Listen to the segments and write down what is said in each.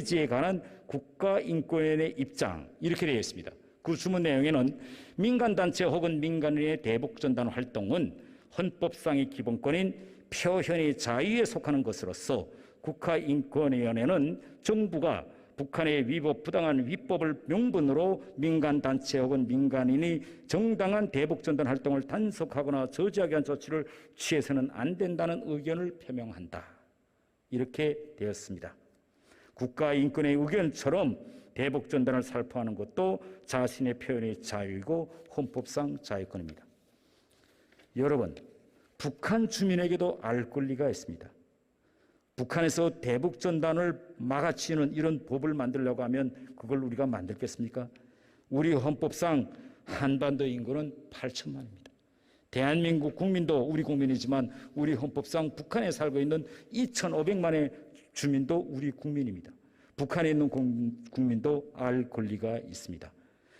폐지에 관한 국가인권위원회의 입장 이렇게 되어 있습니다. 그 주문 내용에는 민간단체 혹은 민간인의 대북전단 활동은 헌법상의 기본권인 표현의 자유에 속하는 것으로서 국가인권위원회는 정부가 북한의 위법 부당한 위법을 명분으로 민간단체 혹은 민간인이 정당한 대북전단 활동을 단속하거나 저지하게 한 조치를 취해서는 안 된다는 의견을 표명한다. 이렇게 되었습니다. 국가인권의 의견처럼 대북전단을 살포하는 것도 자신의 표현의 자유이고 헌법상 자유권입니다. 여러분, 북한 주민에게도 알 권리가 있습니다. 북한에서 대북전단을 막아치는 이런 법을 만들려고 하면 그걸 우리가 만들겠습니까? 우리 헌법상 한반도 인구는 8천만입니다. 대한민국 국민도 우리 국민이지만 우리 헌법상 북한에 살고 있는 2,500만의 주민도 우리 국민입니다. 북한에 있는 국민도 알 권리가 있습니다.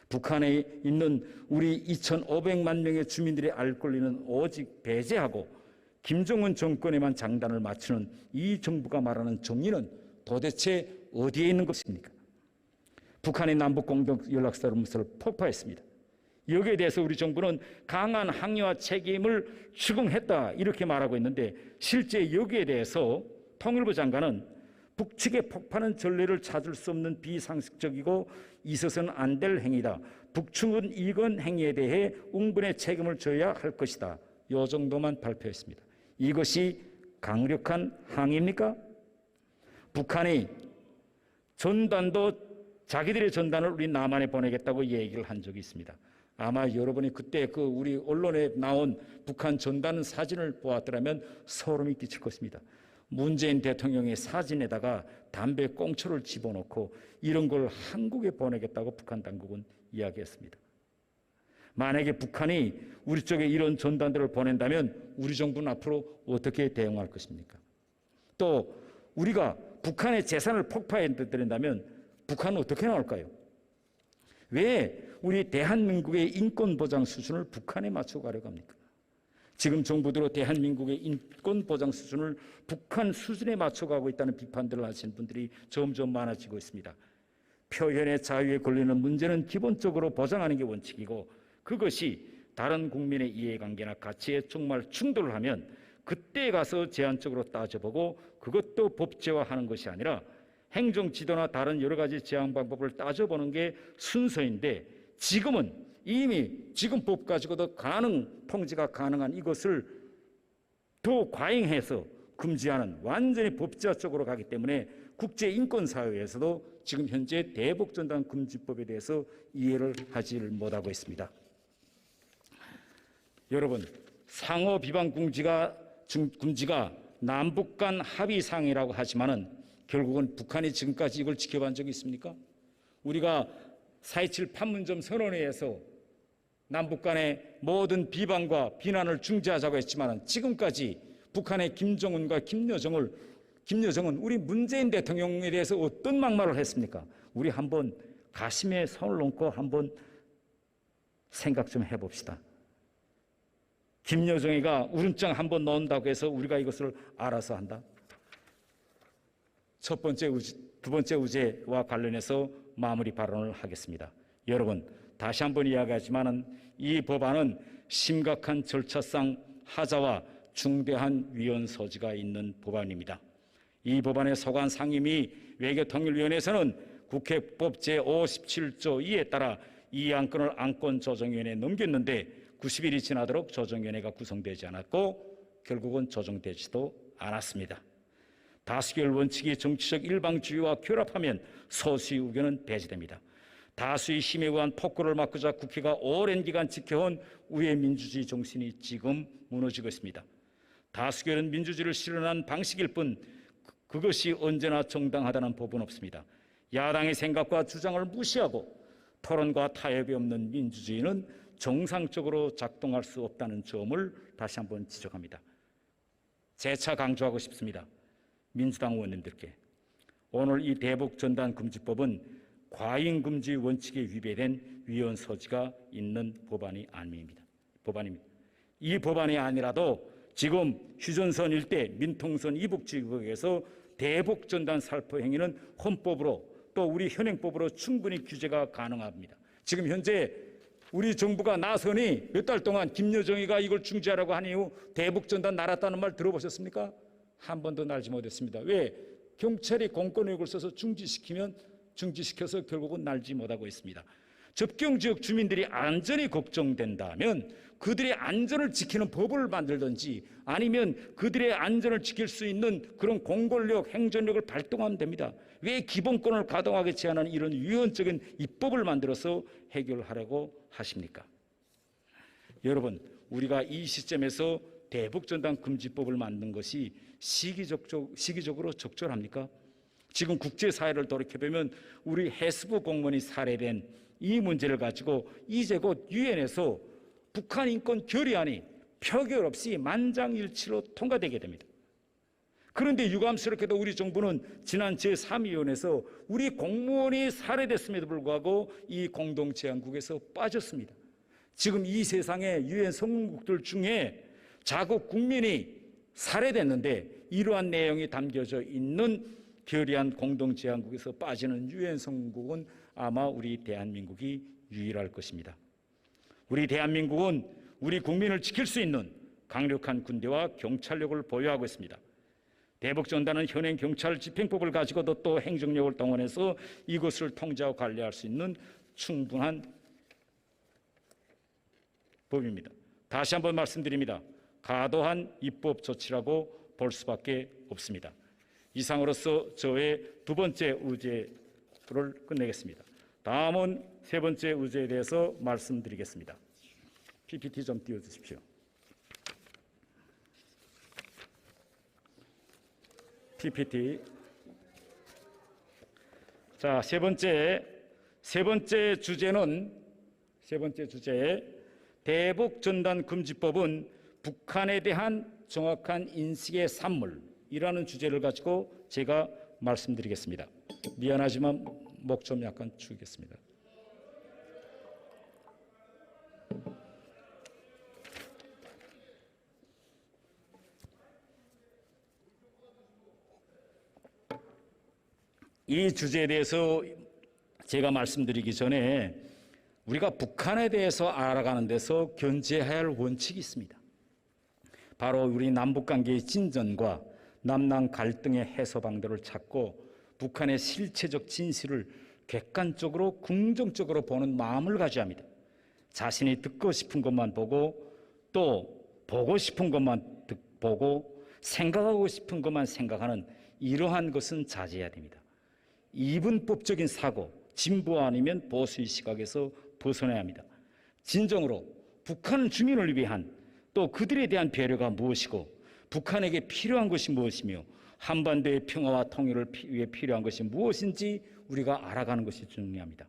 북한에 있는 우리 2,500만 명의 주민들의 알 권리는 오직 배제하고 김정은 정권에만 장단을 맞추는 이 정부가 말하는 정의는 도대체 어디에 있는 것입니까? 북한의 남북공동연락사무소를 폭파했습니다. 여기에 대해서 우리 정부는 강한 항의와 책임을 추궁했다 이렇게 말하고 있는데 실제 여기에 대해서 통일부 장관은 북측의 폭파는 전례를 찾을 수 없는 비상식적이고 있어서는 안 될 행위다. 북측은 이건 행위에 대해 응분의 책임을 져야 할 것이다. 이 정도만 발표했습니다. 이것이 강력한 항의입니까? 북한이 전단도 자기들의 전단을 우리 남한에 보내겠다고 얘기를 한 적이 있습니다. 아마 여러분이 그때 그 우리 언론에 나온 북한 전단 사진을 보았더라면 소름이 끼칠 것입니다. 문재인 대통령의 사진에다가 담배 꽁초를 집어넣고 이런 걸 한국에 보내겠다고 북한 당국은 이야기했습니다. 만약에 북한이 우리 쪽에 이런 전단들을 보낸다면 우리 정부는 앞으로 어떻게 대응할 것입니까? 또 우리가 북한의 재산을 폭파해드린다면 북한은 어떻게 나올까요? 왜 우리 대한민국의 인권보장 수준을 북한에 맞춰가려고 합니까? 지금 정부대로 대한민국의 인권보장 수준을 북한 수준에 맞춰가고 있다는 비판들을 하시는 분들이 점점 많아지고 있습니다. 표현의 자유에 걸리는 문제는 기본적으로 보장하는 게 원칙이고 그것이 다른 국민의 이해관계나 가치에 정말 충돌을 하면 그때 가서 제한적으로 따져보고 그것도 법제화하는 것이 아니라 행정지도나 다른 여러 가지 제한 방법을 따져보는 게 순서인데 지금은 이미 지금 법 가지고도 통제가 가능한 이것을 더 과잉해서 금지하는 완전히 법제화 쪽으로 가기 때문에 국제인권사회에서도 지금 현재 대북전단 금지법에 대해서 이해를 하지를 못하고 있습니다. 여러분, 상호 비방 금지가 남북 간 합의사항이라고 하지만은 결국은 북한이 지금까지 이걸 지켜본 적이 있습니까? 우리가 4.27 판문점 선언회에서 남북 간의 모든 비방과 비난을 중재하자고 했지만은 지금까지 북한의 김정은과 김여정은 우리 문재인 대통령에 대해서 어떤 막말을 했습니까? 우리 한번 가심에 손을 얹고 한번 생각 좀 해봅시다. 김여정이가 울음장 한번 넣는다고 해서 우리가 이것을 알아서 한다? 두 번째 의제와 관련해서 마무리 발언을 하겠습니다. 여러분, 다시 한번 이야기하지만은 이 법안은 심각한 절차상 하자와 중대한 위헌 소지가 있는 법안입니다. 이 법안의 소관 상임위 외교통일위원회에서는 국회법 제57조 2에 따라 이 안건을 안건조정위원회에 넘겼는데 90일이 지나도록 조정위원회가 구성되지 않았고 결국은 조정되지도 않았습니다. 다수결 원칙이 정치적 일방주의와 결합하면 소수의 의견은 배제됩니다. 다수의 힘에 의한 폭거를 막고자 국회가 오랜 기간 지켜온 우리의 민주주의 정신이 지금 무너지고 있습니다. 다수결은 민주주의를 실현한 방식일 뿐 그것이 언제나 정당하다는 법은 없습니다. 야당의 생각과 주장을 무시하고 토론과 타협이 없는 민주주의는 정상적으로 작동할 수 없다는 점을 다시 한번 지적합니다. 재차 강조하고 싶습니다. 민주당 의원님들께 오늘 이 대북전단금지법은 과잉금지 원칙에 위배된 위헌 소지가 있는 법안이 아닙니다. 이 법안이 아니라도 지금 휴전선 일대 민통선 이북 지역에서 대북전단 살포 행위는 헌법으로 또 우리 현행법으로 충분히 규제가 가능합니다. 지금 현재 우리 정부가 나서니 몇 달 동안 김여정이가 이걸 중지하라고 한 이후 대북전단 날았다는 말 들어보셨습니까? 한 번도 날지 못했습니다. 왜? 경찰이 공권력을 써서 중지시켜서 결국은 날지 못하고 있습니다. 접경지역 주민들이 안전이 걱정된다면 그들의 안전을 지키는 법을 만들든지 아니면 그들의 안전을 지킬 수 있는 그런 공권력, 행정력을 발동하면 됩니다. 왜 기본권을 가동하게 제한하는 이런 유연적인 입법을 만들어서 해결하려고 하십니까? 여러분, 우리가 이 시점에서 대북전단 금지법을 만든 것이 시기적으로 적절합니까? 지금 국제사회를 돌이켜보면 우리 해수부 공무원이 살해된 이 문제를 가지고 이제 곧 유엔에서 북한 인권 결의안이 표결 없이 만장일치로 통과되게 됩니다. 그런데 유감스럽게도 우리 정부는 지난 제3위원회에서 우리 공무원이 살해됐음에도 불구하고 이 공동제안국에서 빠졌습니다. 지금 이 세상의 유엔 성원국들 중에 자국 국민이 살해됐는데 이러한 내용이 담겨져 있는 결의안 공동제안국에서 빠지는 유엔 성원국은 아마 우리 대한민국이 유일할 것입니다. 우리 대한민국은 우리 국민을 지킬 수 있는 강력한 군대와 경찰력을 보유하고 있습니다. 대북전단은 현행 경찰 집행법을 가지고도 또 행정력을 동원해서 이것을 통제하고 관리할 수 있는 충분한 법입니다. 다시 한번 말씀드립니다. 과도한 입법 조치라고 볼 수밖에 없습니다. 이상으로서 저의 두 번째 의제를 끝내겠습니다. 다음은 세 번째 의제에 대해서 말씀드리겠습니다. PPT 좀 띄워주십시오. PPT. 자, 세 번째 주제 대북전단 금지법은 북한에 대한 정확한 인식의 산물이라는 주제를 가지고 제가 말씀드리겠습니다. 미안하지만 목 좀 약간 죽이겠습니다. 이 주제에 대해서 제가 말씀드리기 전에 우리가 북한에 대해서 알아가는 데서 견제해야 할 원칙이 있습니다. 바로 우리 남북관계의 진전과 남남 갈등의 해소 방도를 찾고 북한의 실체적 진실을 객관적으로 긍정적으로 보는 마음을 가져야 합니다. 자신이 듣고 싶은 것만 보고 또 보고 싶은 것만 보고 생각하고 싶은 것만 생각하는 이러한 것은 자제해야 됩니다. 이분법적인 사고, 진보 아니면 보수의 시각에서 벗어나야 합니다. 진정으로 북한 주민을 위한 또 그들에 대한 배려가 무엇이고 북한에게 필요한 것이 무엇이며 한반도의 평화와 통일을 위해 필요한 것이 무엇인지 우리가 알아가는 것이 중요합니다.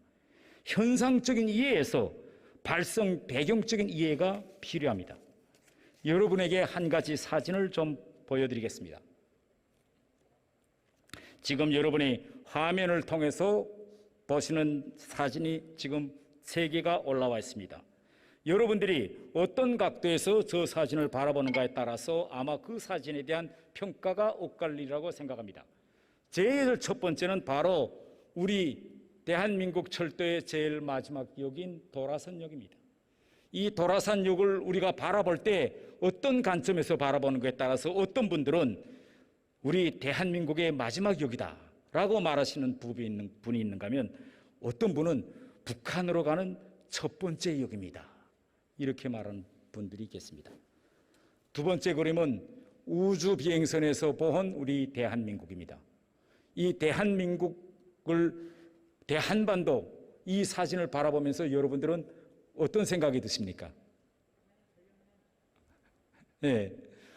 현상적인 이해에서 발성 배경적인 이해가 필요합니다. 여러분에게 한 가지 사진을 좀 보여드리겠습니다. 지금 여러분이 화면을 통해서 보시는 사진이 지금 3개가 올라와 있습니다. 여러분들이 어떤 각도에서 저 사진을 바라보는가에 따라서 아마 그 사진에 대한 평가가 엇갈리라고 생각합니다. 제일 첫 번째는 바로 우리 대한민국 철도의 제일 마지막 역인 도라선역입니다. 이 도라선역을 우리가 바라볼 때 어떤 관점에서 바라보는 것에 따라서 어떤 분들은 우리 대한민국의 마지막 역이다 라고 말하시는 분이 있는가 하면 어떤 분은 북한으로 가는 첫 번째 역입니다. 이렇게 말하는 분들이 있겠습니다. 두 번째 그림은 우주 비행선에서 본 우리 대한민국입니다. 이 대한반도 이 사진을 바라보면서 여러분들은 어떤 생각이 드십니까? 네,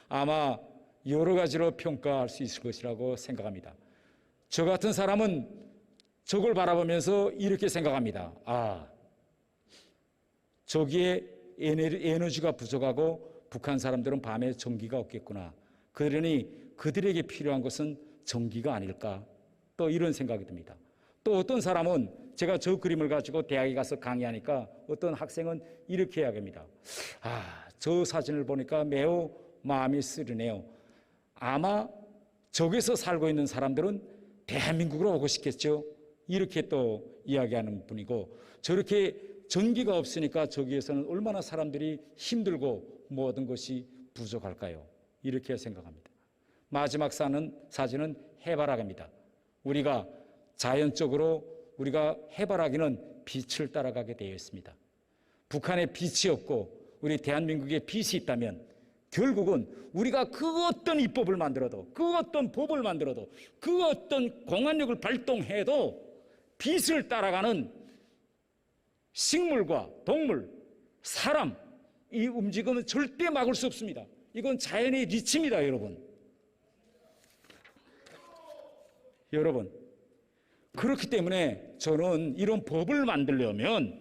아마 여러 가지로 평가할 수 있을 것이라고 생각합니다. 저 같은 사람은 저걸 바라보면서 이렇게 생각합니다. 아, 저기에 에너지가 부족하고 북한 사람들은 밤에 전기가 없겠구나. 그러니 그들에게 필요한 것은 전기가 아닐까. 또 이런 생각이 듭니다. 또 어떤 사람은 제가 저 그림을 가지고 대학에 가서 강의하니까 어떤 학생은 이렇게 이야기합니다. 아, 저 사진을 보니까 매우 마음이 쓰리네요. 아마 저기서 살고 있는 사람들은 대한민국으로 오고 싶겠죠. 이렇게 또 이야기하는 분이고, 저렇게 전기가 없으니까 저기에서는 얼마나 사람들이 힘들고 모든 것이 부족할까요? 이렇게 생각합니다. 마지막 사진은 해바라기입니다. 우리가 자연적으로 우리가 해바라기는 빛을 따라가게 되어 있습니다. 북한에 빛이 없고 우리 대한민국에 빛이 있다면 결국은 우리가 그 어떤 입법을 만들어도, 그 어떤 법을 만들어도, 그 어떤 공안력을 발동해도 빛을 따라가는 식물과 동물, 사람, 이 움직임은 절대 막을 수 없습니다. 이건 자연의 리치입니다, 여러분. 여러분, 그렇기 때문에 저는 이런 법을 만들려면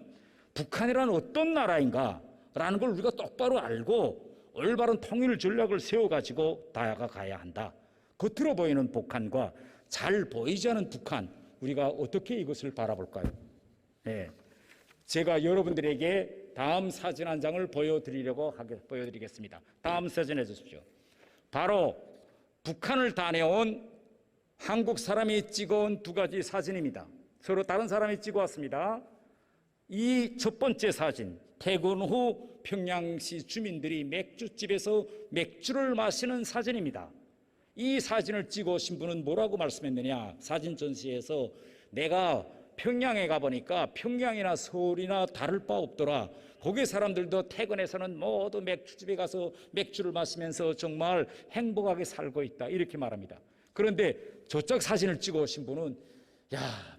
북한이란 어떤 나라인가라는 걸 우리가 똑바로 알고 올바른 통일 전략을 세워가지고 다가가야 한다. 겉으로 보이는 북한과 잘 보이지 않은 북한, 우리가 어떻게 이것을 바라볼까요? 네. 제가 여러분들에게 다음 사진 한 장을 보여드리겠습니다. 다음 사진 해주십시오. 바로 북한을 다녀온 한국 사람이 찍어온 두 가지 사진입니다. 서로 다른 사람이 찍어왔습니다. 이 첫 번째 사진, 퇴근 후 평양시 주민들이 맥주집에서 맥주를 마시는 사진입니다. 이 사진을 찍어오신 분은 뭐라고 말씀했느냐? 사진 전시에서 내가 평양에 가보니까 평양이나 서울이나 다를 바 없더라. 거기 사람들도 퇴근해서는 모두 맥주집에 가서 맥주를 마시면서 정말 행복하게 살고 있다. 이렇게 말합니다. 그런데 저쪽 사진을 찍어오신 분은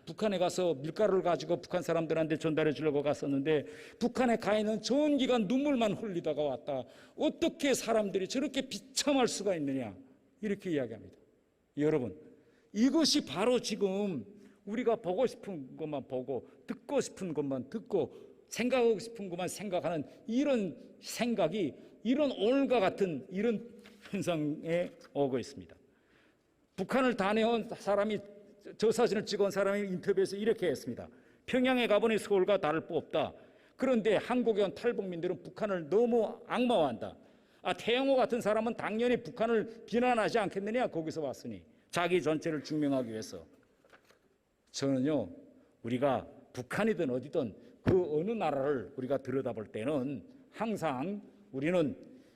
북한에 가서 밀가루를 가지고 북한 사람들한테 전달해 주려고 갔었는데 북한에 가 있는 전기가 눈물만 흘리다가 왔다. 어떻게 사람들이 저렇게 비참할 수가 있느냐. 이렇게 이야기합니다. 여러분, 이것이 바로 지금 우리가 보고 싶은 것만 보고 듣고 싶은 것만 듣고 생각하고 싶은 것만 생각하는 이런 생각이 이런 오늘과 같은 이런 현상에 오고 있습니다. 북한을 다녀온 사람이 저 사진을 찍어온 사람이 인터뷰에서 이렇게 했습니다. 평양에 가보니 서울과 다를 바 없다. 그런데 한국에 온 탈북민들은 북한을 너무 악마화한다. 태영호 같은 사람은 당연히 북한을 비난하지 않겠느냐. 거기서 왔으니 자기 전체를 증명하기 위해서. 저는요, 우리가 북한이든 어디든 그 어느 나라를 우리가 들여다볼 때는 항상 우리는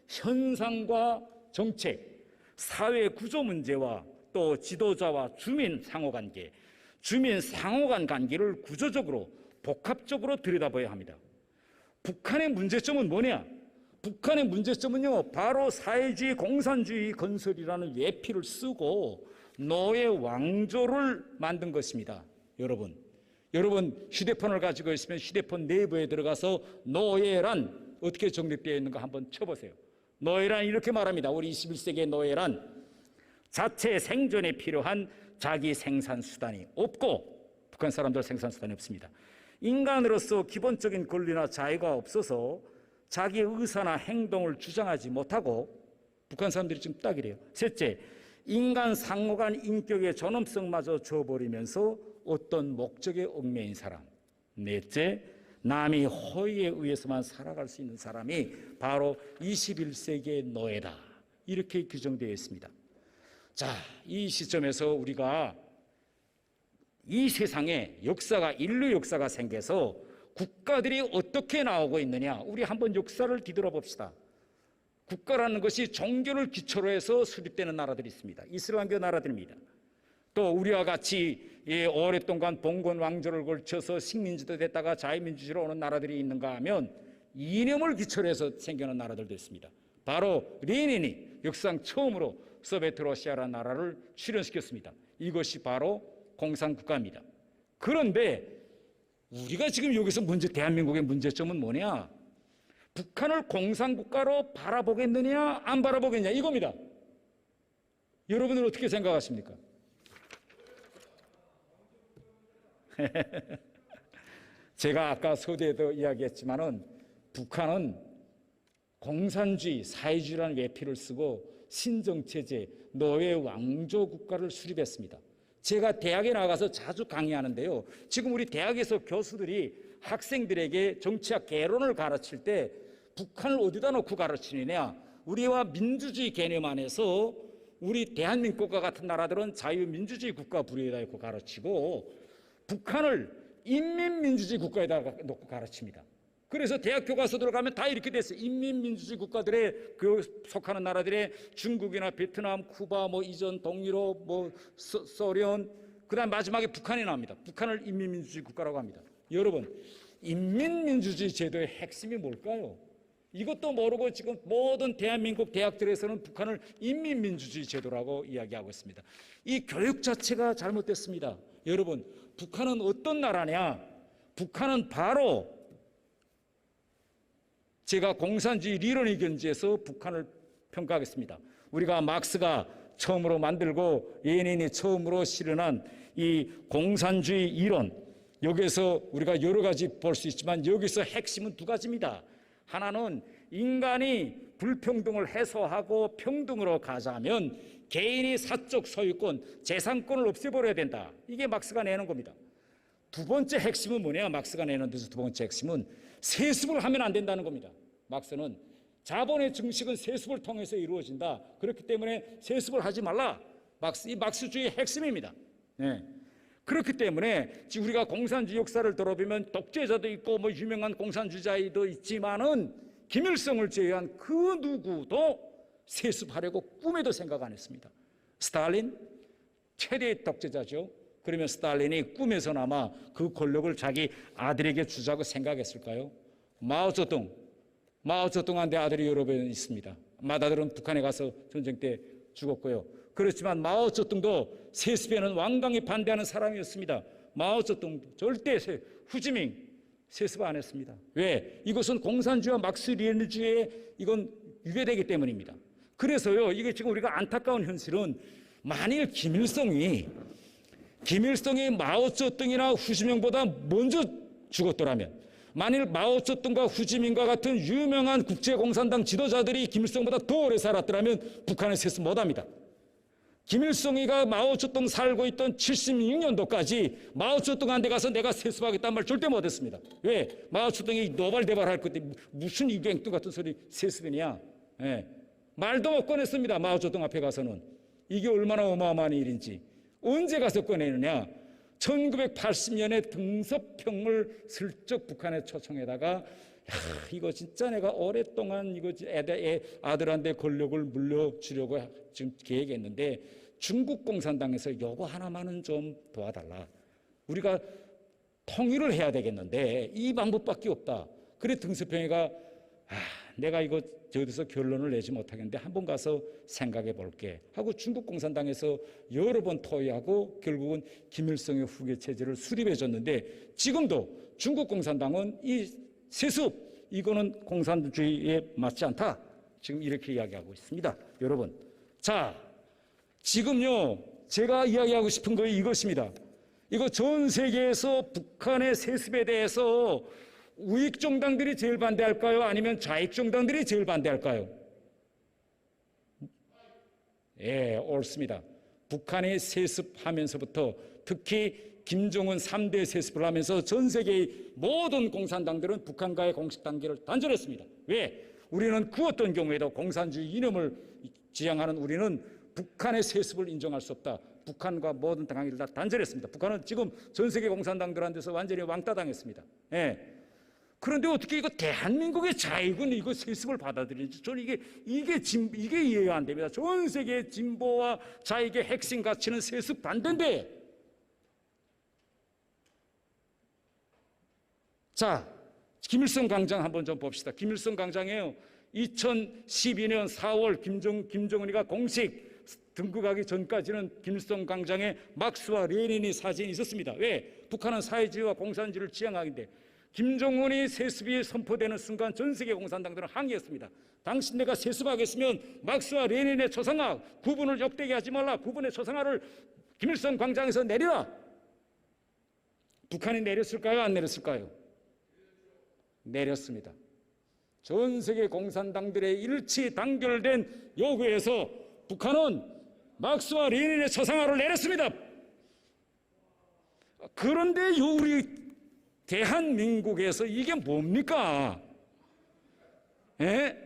현상과 정책, 사회 구조 문제와 또 지도자와 주민 상호관계, 주민 상호간 관계를 구조적으로 복합적으로 들여다봐야 합니다. 북한의 문제점은 뭐냐? 북한의 문제점은요, 바로 사회주의 공산주의 건설이라는 외피를 쓰고 노예 왕조를 만든 것입니다. 여러분 휴대폰을 가지고 있으면 휴대폰 내부에 들어가서 노예란 어떻게 정립되어 있는가 한번 쳐보세요. 노예란 이렇게 말합니다. 우리 21세기의 노예란 자체 생존에 필요한 자기 생산수단이 없고, 북한 사람들 생산수단이 없습니다. 인간으로서 기본적인 권리나 자유가 없어서 자기 의사나 행동을 주장하지 못하고, 북한 사람들이 지금 딱 이래요. 셋째, 인간 상호간 인격의 존엄성마저 줘버리면서 어떤 목적에 얽매인 사람. 넷째, 남이 호의에 의해서만 살아갈 수 있는 사람이 바로 21세기의 노예다. 이렇게 규정되어 있습니다. 자, 이 시점에서 우리가 이 세상에 인류 역사가 생겨서 국가들이 어떻게 나오고 있느냐, 우리 한번 역사를 뒤돌아봅시다. 국가라는 것이 종교를 기초로 해서 수립되는 나라들이 있습니다. 이슬람교 나라들입니다. 또 우리와 같이 오랫동안 봉건 왕조를 걸쳐서 식민지도 됐다가 자유민주주의로 오는 나라들이 있는가 하면 이념을 기초로 해서 생겨난 나라들도 있습니다. 바로 레닌이 역사상 처음으로 소비에트 러시아라는 나라를 출현시켰습니다. 이것이 바로 공산국가입니다. 그런데 우리가 지금 여기서 대한민국의 문제점은 뭐냐? 북한을 공산국가로 바라보겠느냐 안 바라보겠느냐 이겁니다. 여러분은 어떻게 생각하십니까? 제가 아까 서두에도 이야기했지만은 북한은 공산주의, 사회주의라는 외피를 쓰고 신정체제, 노예 왕조 국가를 수립했습니다. 제가 대학에 나가서 자주 강의하는데요. 지금 우리 대학에서 교수들이 학생들에게 정치학 개론을 가르칠 때 북한을 어디다 놓고 가르치느냐? 우리와 민주주의 개념 안에서 우리 대한민국과 같은 나라들은 자유민주주의 국가 부류에다 놓고 가르치고 북한을 인민민주주의 국가에다 놓고 가르칩니다. 그래서 대학교 가서 들어가면 다 이렇게 됐어요. 인민민주주의 국가들에 속하는 나라들의 중국이나 베트남, 쿠바, 뭐 이전 동유럽, 뭐 소련, 그다음 마지막에 북한이 나옵니다. 북한을 인민민주주의 국가라고 합니다. 여러분, 인민민주주의 제도의 핵심이 뭘까요? 이것도 모르고 지금 모든 대한민국 대학들에서는 북한을 인민민주주의 제도라고 이야기하고 있습니다. 이 교육 자체가 잘못됐습니다. 여러분, 북한은 어떤 나라냐? 북한은 바로 제가 공산주의 리런의 견지에서 북한을 평가하겠습니다. 우리가 막스가 처음으로 만들고 레닌이 처음으로 실현한 이 공산주의 이론, 여기서 우리가 여러 가지 볼 수 있지만 여기서 핵심은 두 가지입니다. 하나는 인간이 불평등을 해소하고 평등으로 가자면 개인이 사적 소유권, 재산권을 없애버려야 된다. 이게 막스가 내는 겁니다. 두 번째 핵심은 뭐냐? 막스가 내는 데서 두 번째 핵심은 세습을 하면 안 된다는 겁니다. 막스는 자본의 증식은 세습을 통해서 이루어진다. 그렇기 때문에 세습을 하지 말라. 이 막스주의의 핵심입니다. 네. 그렇기 때문에 지금 우리가 공산주의 역사를 돌아보면 독재자도 있고 뭐 유명한 공산주의자도 있지만은 김일성을 제외한 그 누구도 세습하려고 꿈에도 생각 안 했습니다. 스탈린 최대의 독재자죠. 그러면 스탈린이 꿈에서나마 그 권력을 자기 아들에게 주자고 생각했을까요? 마오쩌둥한테 아들이 여러 번 있습니다. 맏아들은 북한에 가서 전쟁 때 죽었고요. 그렇지만 마오쩌둥도 세습에는 완강히 반대하는 사람이었습니다. 마오쩌둥도 절대 후지밍 세습 안 했습니다. 왜? 이것은 공산주의와 막스리니주의에 이건 위배되기 때문입니다. 그래서요, 이게 지금 우리가 안타까운 현실은 만일 김일성이 마오쩌둥이나 후지민보다 먼저 죽었더라면, 만일 마오쩌둥과 후지민과 같은 유명한 국제공산당 지도자들이 김일성보다 더 오래 살았더라면 북한은 세습 못합니다. 김일성이가 마오쩌둥 살고 있던 76년도까지 마오쩌둥한테 가서 내가 세습하겠다는 말 절대 못했습니다. 왜? 마오쩌둥이 노발대발할 때 무슨 이갱뚱 같은 소리 세습이냐? 예. 말도 못 꺼냈습니다. 마오쩌둥 앞에 가서는. 이게 얼마나 어마어마한 일인지. 언제 가서 꺼내느냐? 1980년에 등섭평을 슬쩍 북한에 초청해다가 이거 진짜 내가 오랫동안 이거 아들한테 권력을 물려주려고 지금 계획했는데 중국 공산당에서 요거 하나만은 좀 도와달라. 우리가 통일을 해야 되겠는데 이 방법밖에 없다. 그래 등섭평이가 내가 이거 저기서 결론을 내지 못하겠는데 한번 가서 생각해 볼게 하고 중국 공산당에서 여러 번 토의하고 결국은 김일성의 후계 체제를 수립해 줬는데 지금도 중국 공산당은 이 세습 이거는 공산주의에 맞지 않다. 지금 이렇게 이야기하고 있습니다. 여러분. 자, 지금요 제가 이야기하고 싶은 거 이것입니다. 이거 전 세계에서 북한의 세습에 대해서 우익 정당들이 제일 반대할까요? 아니면 좌익 정당들이 제일 반대할까요? 예, 옳습니다. 북한이 세습하면서부터 특히 김정은 3대 세습을 하면서 전 세계의 모든 공산당들은 북한과의 공식 단계를 단절했습니다. 왜? 우리는 그 어떤 경우에도 공산주의 이념을 지향하는 우리는 북한의 세습을 인정할 수 없다. 북한과 모든 당을 다 단절했습니다. 북한은 지금 전 세계 공산당들한테서 완전히 왕따당했습니다. 예. 그런데 어떻게 이거 대한민국의 자익은 이거 세습을 받아들이는지 저는 이게 이해가 안 됩니다. 전 세계의 진보와 자익의 핵심 가치는 세습 반대인데. 자, 김일성 광장 한번 좀 봅시다. 김일성 광장에요. 2012년 4월 김정은이가 공식 등극하기 전까지는 김일성 광장에 막스와 레닌이 사진이 있었습니다. 왜? 북한은 사회주의와 공산주의를 지향하는데 김정은이 세습이 선포되는 순간 전 세계 공산당들은 항의했습니다. 당신네가 세습하겠으면 막스와 레닌의 초상화 구분을 역되게 하지 말라. 구분의 초상화를 김일성 광장에서 내리라. 북한이 내렸을까요? 안 내렸을까요? 내렸습니다. 전 세계 공산당들의 일치 단결된 요구에서 북한은 막스와 레닌의 초상화를 내렸습니다. 그런데 우리 대한민국에서 이게 뭡니까? 예?